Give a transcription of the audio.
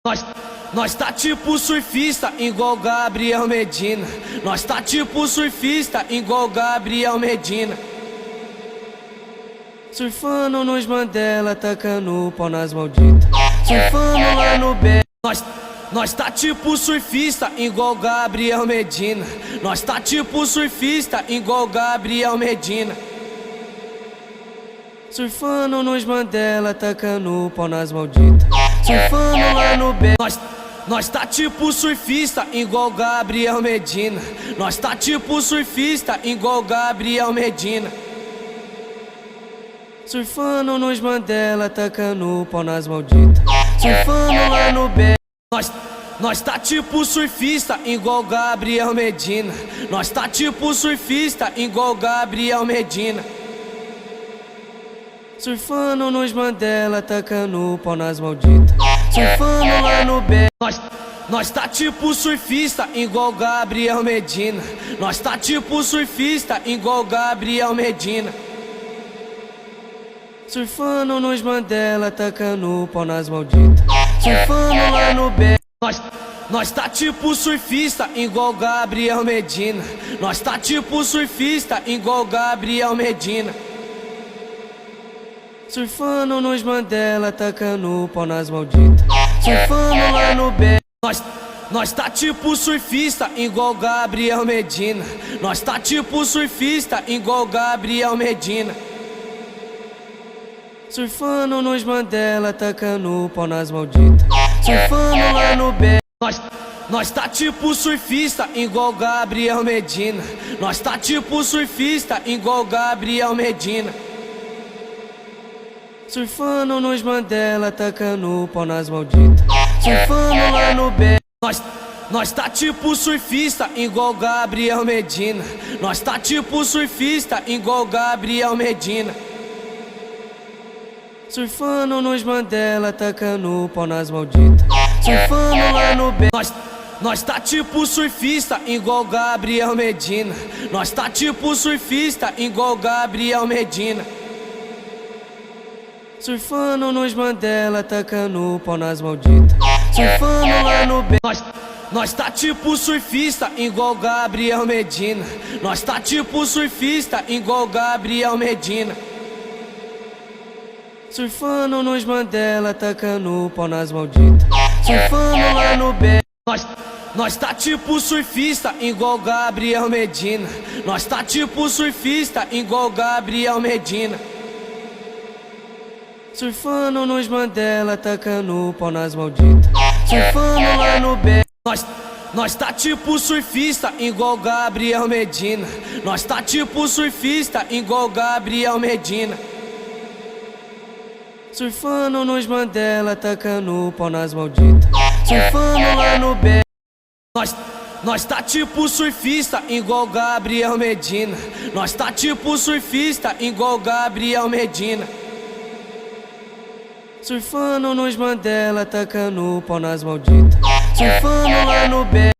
Nós, nós tá tipo surfista igual Gabriel Medina. Nós tá tipo surfista igual Gabriel Medina. Surfando nos Mandela, tacando o pau nas malditas. Surfando lá no B. Nós tá tipo surfista igual Gabriel Medina. Nós tá tipo surfista igual Gabriel Medina. Surfando nos Mandela, tacando o pau nas malditas. Surfando lá no B. Nós tá tipo surfista igual Gabriel Medina. Nós tá tipo surfista igual Gabriel Medina. Surfando nos Mandela, tacando o pau nas malditas. Surfando lá no B. Nós tá tipo surfista igual Gabriel Medina. Nós tá tipo surfista igual Gabriel Medina. Surfando nos Mandela, tacando o pau nas malditas. Surfando lá no B. Nós tá tipo surfista igual Gabriel Medina. Nós tá tipo surfista igual Gabriel Medina. Surfando nos Mandela, tacando o pau nas malditas. Surfando lá no B. Nós tá tipo surfista igual Gabriel Medina. Nós tá tipo surfista igual Gabriel Medina. Surfando nos Mandela, tacando o pau nas malditas. Surfando lá no B. Nós tá tipo surfista igual Gabriel Medina. Nós tá tipo surfista igual Gabriel Medina. Surfando nos Mandela, tacando o pau nas malditas. Surfando lá no B. Nós tá tipo surfista igual Gabriel Medina. Nós tá tipo surfista igual Gabriel Medina. Surfando nos Mandela, tacando o pau nas malditas. Surfando lá no B. Nós tá tipo surfista igual Gabriel Medina. Nós tá tipo surfista igual Gabriel Medina. Surfando nos Mandela, tacando o pau nas malditas. Surfando lá no B. Nós tá tipo surfista igual Gabriel Medina. Nós tá tipo surfista igual Gabriel Medina. Surfando nos Mandela, tacando o pau nas malditas. Surfando lá no B. Nós tá tipo surfista igual Gabriel Medina. Nós tá tipo surfista igual Gabriel Medina. Surfando nos Mandela, tacando o pau nas malditas. Surfando lá no B. Nós tá tipo surfista igual Gabriel Medina. Nós tá tipo surfista igual Gabriel Medina. Surfando nos Mandela, tacando o pau nas malditas. Surfando lá no B. Nós tá tipo surfista igual Gabriel Medina. Nós tá tipo surfista igual Gabriel Medina. Surfando nos Mandela, tacando o pau nas malditas. Surfando lá no B. Nós tá tipo surfista igual Gabriel Medina. Nós tá tipo surfista igual Gabriel Medina. Surfando nos Mandela, tacando o pau nas malditas. Surfando lá no B.